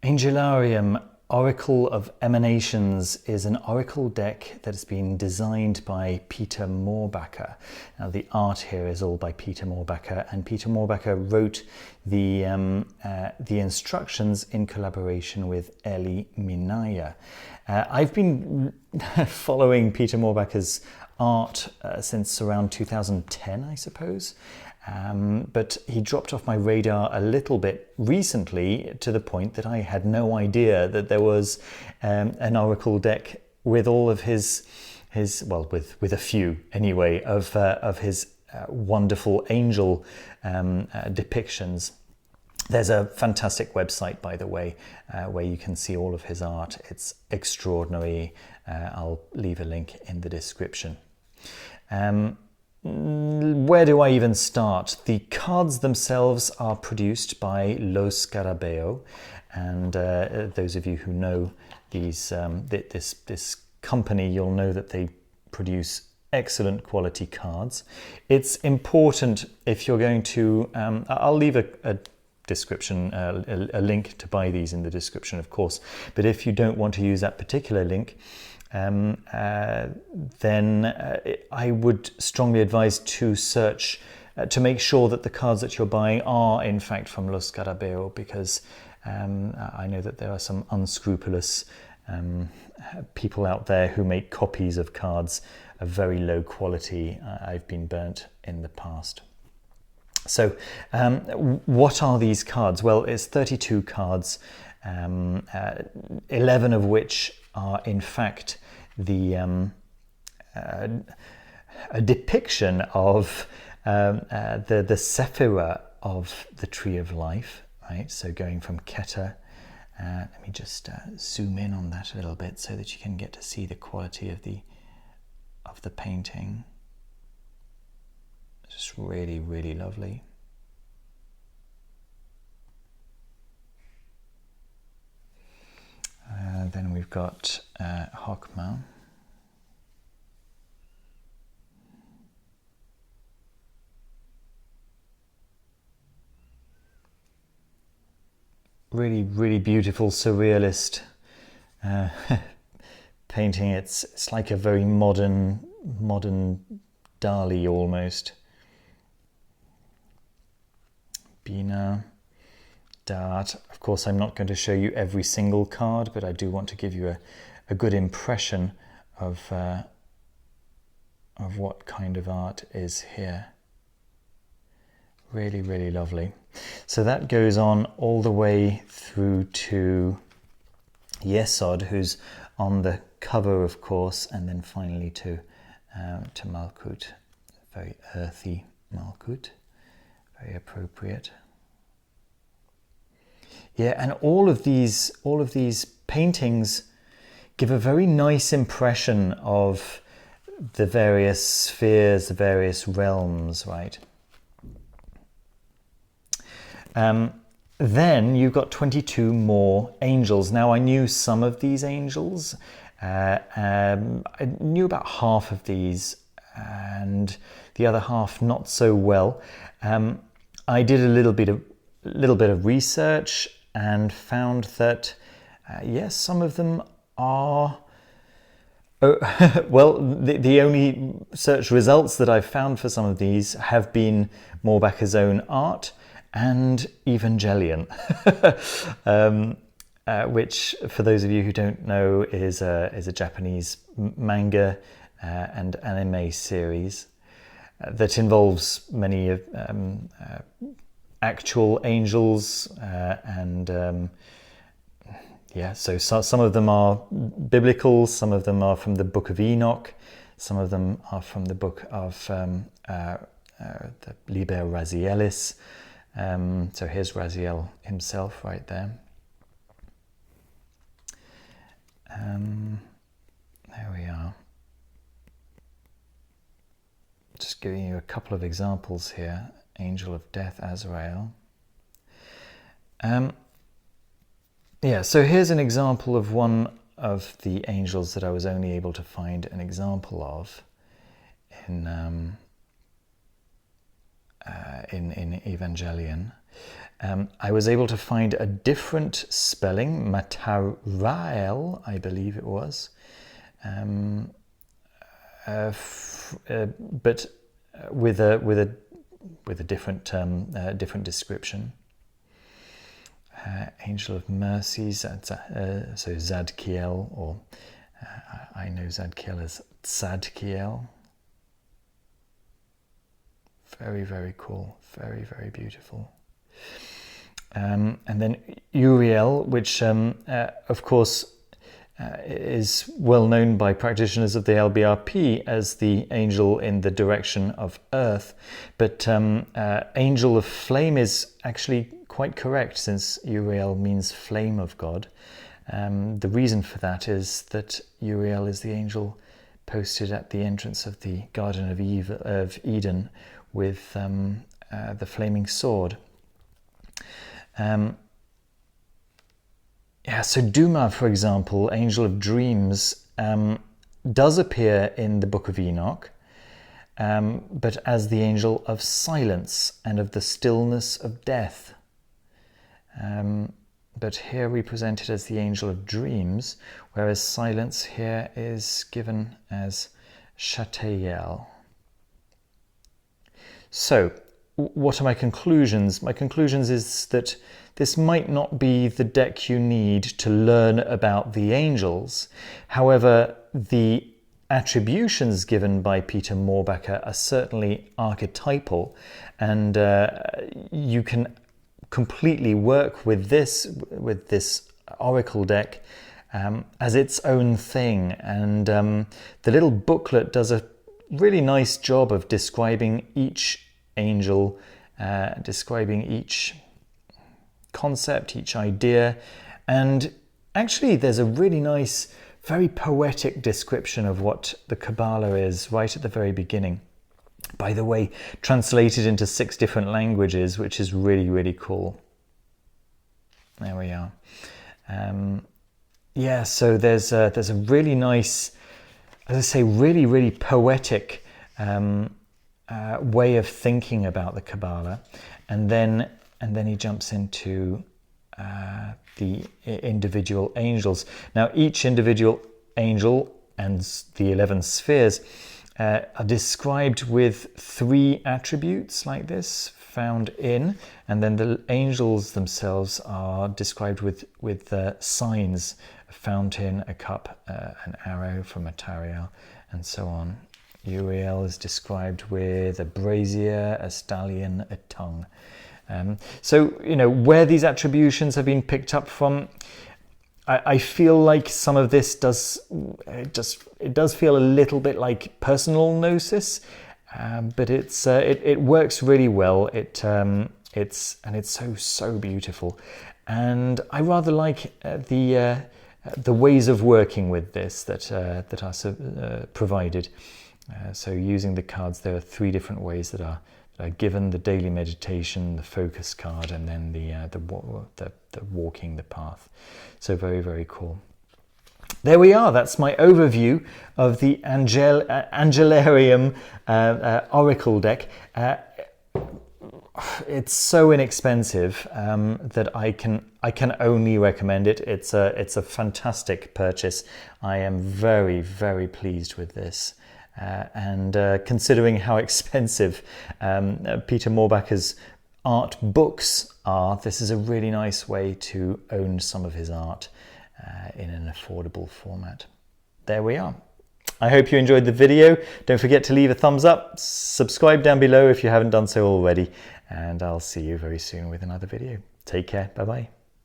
Angelarium, Oracle of Emanations, is an oracle deck that has been designed by Peter Mohrbacher. Now the art here is all by Peter Mohrbacher, and Peter Mohrbacher wrote the instructions in collaboration with Eli Minaya. I've been following Peter Mohrbacher's art since around 2010, I suppose. But he dropped off my radar a little bit recently, to the point that I had no idea that there was an oracle deck with all of his well, with a few anyway of his wonderful angel depictions. There's a fantastic website, by the way, where you can see all of his art. It's extraordinary. I'll leave a link in the description. Where do I even start? The cards themselves are produced by Lo Scarabeo, and those of you who know this company, you'll know that they produce excellent quality cards. It's important, if you're going to, I'll leave a description, a link to buy these in the description, of course, but if you don't want to use that particular link, then I would strongly advise to search to make sure that the cards that you're buying are in fact from Lo Scarabeo, because I know that there are some unscrupulous people out there who make copies of cards of very low quality. I've been burnt in the past. So what are these cards? Well, it's 32 cards, 11 of which are in fact a depiction of the Sephira of the Tree of Life, right? So going from Keter, let me just zoom in on that a little bit so that you can get to see the quality of the painting. It's just really, really lovely. Then we've got Hokmah. Really, really beautiful surrealist painting. It's like a very modern Dali almost. Bina. Dart. Of course, I'm not going to show you every single card, but I do want to give you a good impression of what kind of art is here. Really, really lovely. So that goes on all the way through to Yesod, who's on the cover, of course, and then finally to Malkut. Very earthy Malkut, very appropriate. Yeah, and all of these paintings give a very nice impression of the various spheres, the various realms, right? Then you've got 22 more angels. Now, I knew some of these angels. I knew about half of these, and the other half not so well. I did a little bit of research and found that yes, some of them are well, the only search results that I've found for some of these have been Mohrbacher's own art and Evangelion, which, for those of you who don't know, is a Japanese manga and anime series that involves many actual angels, and yeah, so some of them are biblical, some of them are from the Book of Enoch, some of them are from the book of the Liber Razielis. So here's Raziel himself right there. There we are. Just giving you a couple of examples here. Angel of Death, Azrael. Yeah, so here's an example of one of the angels that I was only able to find an example of in Evangelion. I was able to find a different spelling, Matarael, I believe it was, but with a different description. Angel of Mercy, so Zadkiel, or I know Zadkiel as Tzadkiel. Very, very cool. Very, very beautiful. And then Uriel, which of course is well known by practitioners of the LBRP as the angel in the direction of Earth, but Angel of Flame is actually quite correct, since Uriel means flame of God. The reason for that is that Uriel is the angel posted at the entrance of the Garden of Eden with the flaming sword. So Duma, for example, Angel of Dreams, does appear in the Book of Enoch, but as the angel of silence and of the stillness of death. But here we present it as the angel of dreams, whereas silence here is given as Shatael. So, what are my conclusions? My conclusions is that this might not be the deck you need to learn about the angels. However, the attributions given by Peter Mohrbacher are certainly archetypal, and you can completely work with this oracle deck as its own thing. And the little booklet does a really nice job of describing each angel, describing each concept, each idea, and actually there's a really nice, very poetic description of what the Kabbalah is right at the very beginning. By the way, translated into 6 different languages, which is really, really cool. There we are. So there's a really nice, as I say, really, really poetic way of thinking about the Kabbalah, and then he jumps into the individual angels. Now, each individual angel and the 11 spheres are described with 3 attributes like this, found in, and then the angels themselves are described with signs: a fountain, a cup, an arrow from a Tariel, and so on. Uriel is described with a brazier, a stallion, a tongue. So, you know, where these attributions have been picked up from, I feel like some of this does feel a little bit like personal gnosis, but it works really well. It's so beautiful, and I rather like the ways of working with this that are provided. So using the cards, there are 3 different ways that are given: the daily meditation, the focus card, and then the walking the path. So very, very cool. There we are. That's my overview of the Angelarium Oracle deck. It's so inexpensive that I can only recommend it. It's a fantastic purchase. I am very, very pleased with this. And considering how expensive Peter Mohrbacher's art books are, this is a really nice way to own some of his art in an affordable format. There we are. I hope you enjoyed the video. Don't forget to leave a thumbs up, subscribe down below if you haven't done so already, and I'll see you very soon with another video. Take care. Bye-bye.